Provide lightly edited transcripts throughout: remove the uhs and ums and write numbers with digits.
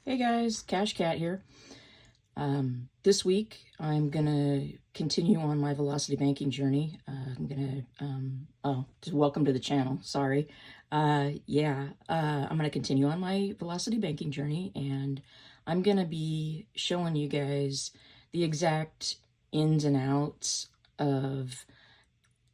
Hey guys, Cash Cat here. This week I'm gonna continue on my velocity banking journey. Just welcome to the channel. Sorry. I'm gonna continue on my velocity banking journey, and I'm gonna be showing you guys the exact ins and outs of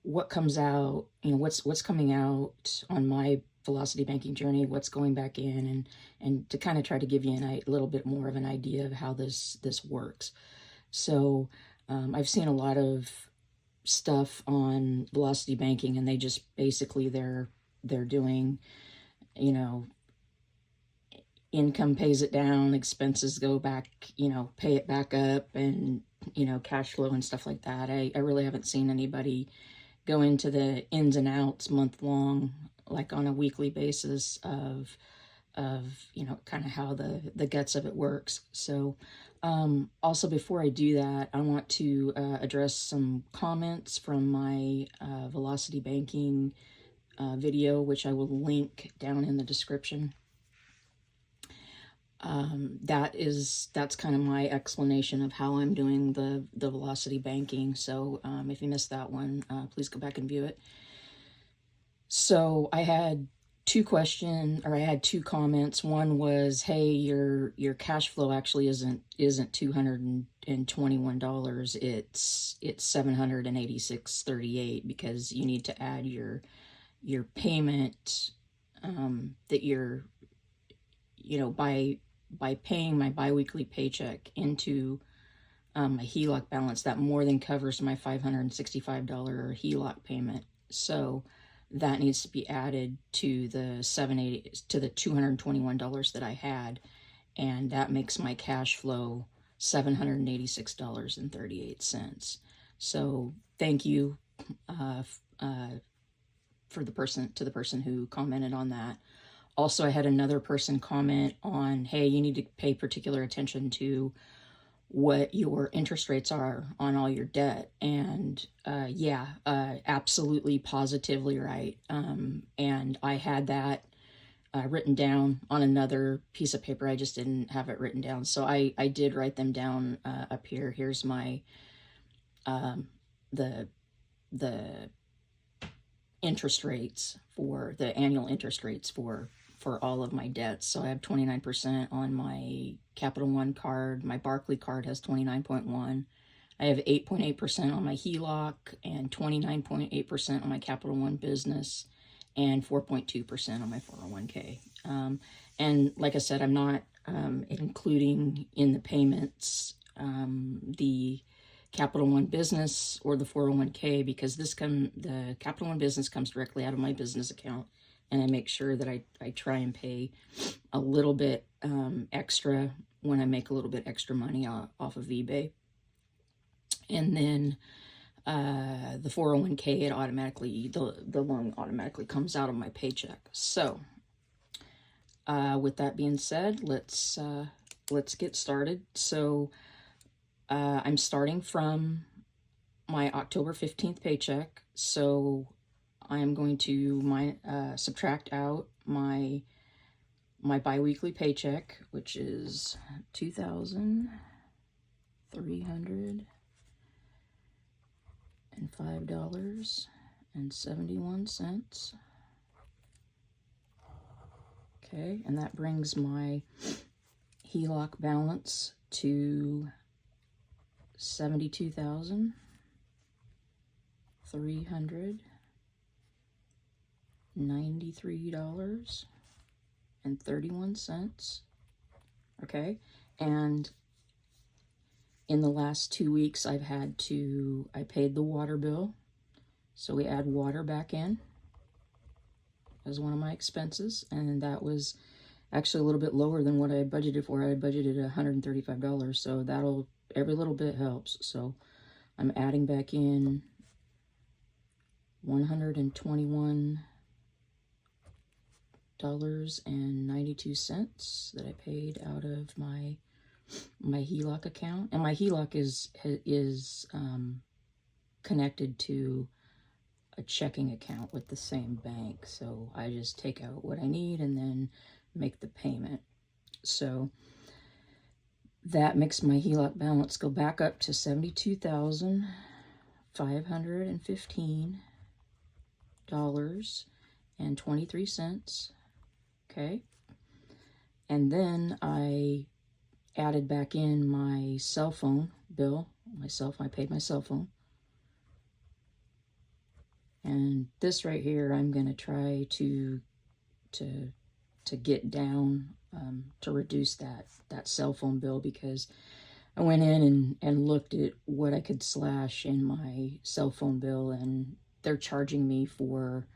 what comes out, what's coming out on my velocity banking journey, what's going back in, and to kind of try to give you a little bit more of an idea of how this works. So I've seen a lot of stuff on velocity banking, and they just basically they're doing, you know, income pays it down, expenses go back, pay it back up, and cash flow and stuff like that. I really haven't seen anybody go into the ins and outs month long, like on a weekly basis of kind of how the guts of it works. So also, before I do that, I want to address some comments from my velocity banking video, which I will link down in the description. That's kind of my explanation of how I'm doing the velocity banking. So if you missed that one, please go back and view it. So I had two comments. One was, hey, your cash flow actually isn't $221. It's $786.38, because you need to add your payment that you're, by paying my biweekly paycheck into a HELOC balance, that more than covers my $565 HELOC payment. So that needs to be added to the $221 that I had, and that makes my cash flow $786.38. So thank you for the person who commented on that. Also, I had another person comment on, hey, you need to pay particular attention to what your interest rates are on all your debt. And absolutely, positively right. And I had that written down on another piece of paper. I just didn't have it written down. So I did write them down up here. Here's my, the interest rates, for the annual interest rates for all of my debts. So I have 29% on my Capital One card. My Barclay card has 29.1. I have 8.8% on my HELOC, and 29.8% on my Capital One Business, and 4.2% on my 401k. And like I said, I'm not including in the payments the Capital One Business or the 401k, because the Capital One Business comes directly out of my business account, and I make sure that I try and pay a little bit extra when I make a little bit extra money off of eBay. And then the 401k, it automatically, the loan automatically comes out of my paycheck. So with that being said, let's get started. So I'm starting from my October 15th paycheck. So I am going to subtract out my biweekly paycheck, which is $2,305.71. Okay, and that brings my HELOC balance to $72,393.31. Okay, and in the last 2 weeks, I paid the water bill. So we add water back in as one of my expenses, and that was actually a little bit lower than what I had budgeted for. I had budgeted $135, so every little bit helps. So I'm adding back in $121.92 that I paid out of my HELOC account. And my HELOC is connected to a checking account with the same bank. So I just take out what I need and then make the payment. So that makes my HELOC balance go back up to $72,515.23. Okay. And then I added back in my cell phone bill. I paid my cell phone. And this right here, I'm going to try to get down, to reduce that cell phone bill, because I went in and looked at what I could slash in my cell phone bill, and they're charging me for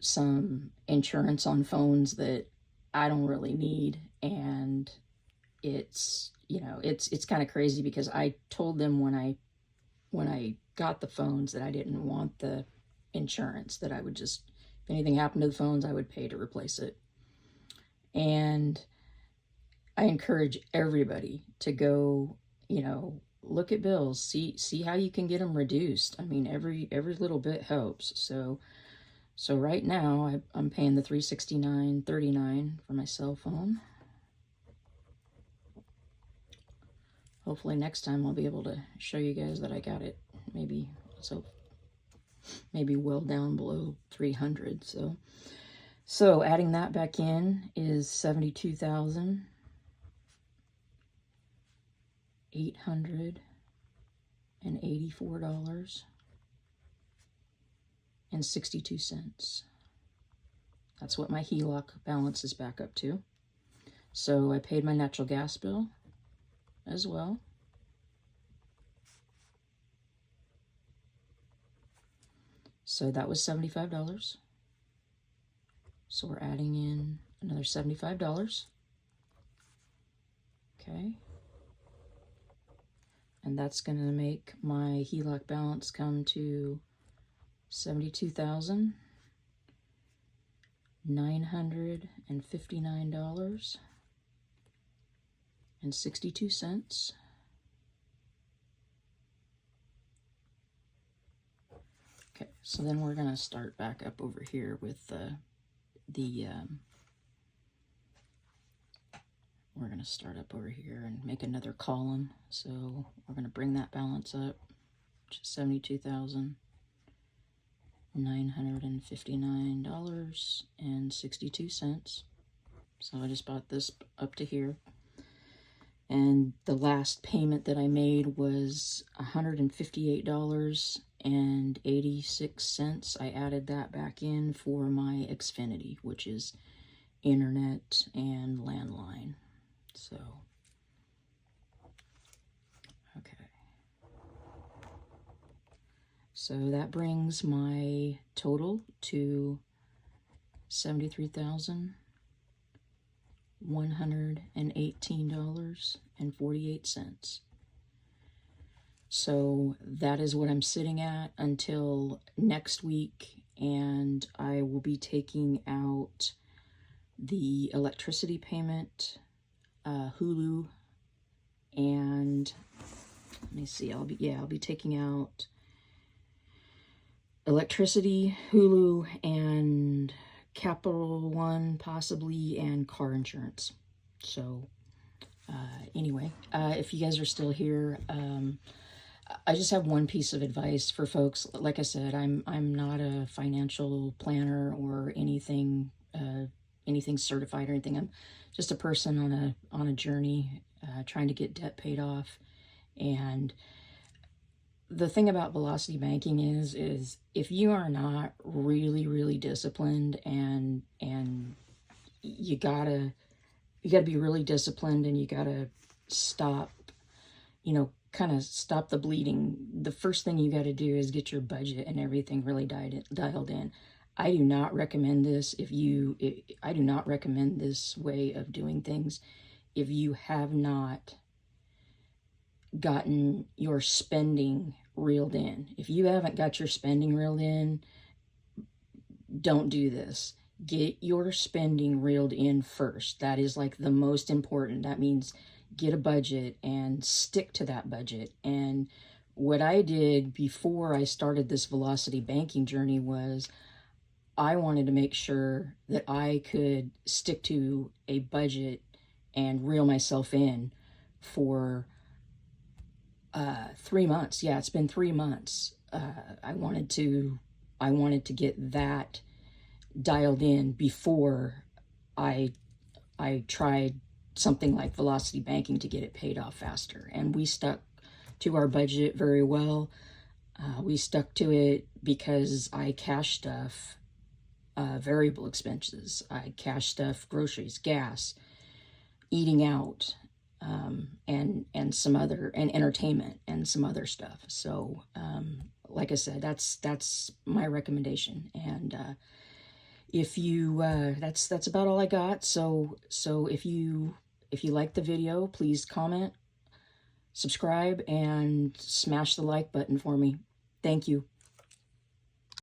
some insurance on phones that I don't really need. And it's, it's kind of crazy, because I told them when I got the phones that I didn't want the insurance, that I would just, if anything happened to the phones, I would pay to replace it. And I encourage everybody to go, look at bills, see how you can get them reduced. I mean, every little bit helps. So right now I'm paying the $369.39 for my cell phone. Hopefully next time I'll be able to show you guys that I got it maybe well down below 300. So adding that back in is $72,884.62. That's what my HELOC balance is back up to. So I paid my natural gas bill as well. So that was $75. So we're adding in another $75. Okay. And that's going to make my HELOC balance come to $72,959.62. Okay, so then we're going to start back up over here with we're going to start up over here and make another column. So we're going to bring that balance up to $72,959.62. So I just bought this up to here. And the last payment that I made was $158.86. I added that back in for my Xfinity, which is internet and landline. So, okay. So that brings my total to $73,118.48. So that is what I'm sitting at until next week, and I will be taking out the electricity payment, Hulu, and let me see, I'll be taking out electricity, Hulu, and Capital One possibly, and car insurance. So anyway, if you guys are still here, I just have one piece of advice for folks. Like I said, I'm not a financial planner or anything certified or anything. I'm just a person on a journey, trying to get debt paid off. And the thing about velocity banking is if you are not really disciplined, and you gotta be really disciplined, and you gotta stop, kind of stop the bleeding. The first thing you got to do is get your budget and everything really dialed in. I do not recommend this I do not recommend this way of doing things if you have not gotten your spending reeled in. If you haven't got your spending reeled in, don't do this. Get your spending reeled in first. That is like the most important. That means get a budget and stick to that budget. And what I did before I started this velocity banking journey was I wanted to make sure that I could stick to a budget and reel myself in for 3 months. Yeah, it's been 3 months. I wanted to get that dialed in before I tried something like velocity banking to get it paid off faster. And we stuck to our budget very well. We stuck to it because I cash stuff variable expenses. I cash stuff groceries, gas, eating out, and some other, and entertainment and some other stuff. So like I said, that's my recommendation. And if you that's about all I got. So if you like the video, please comment, subscribe, and smash the like button for me. Thank you.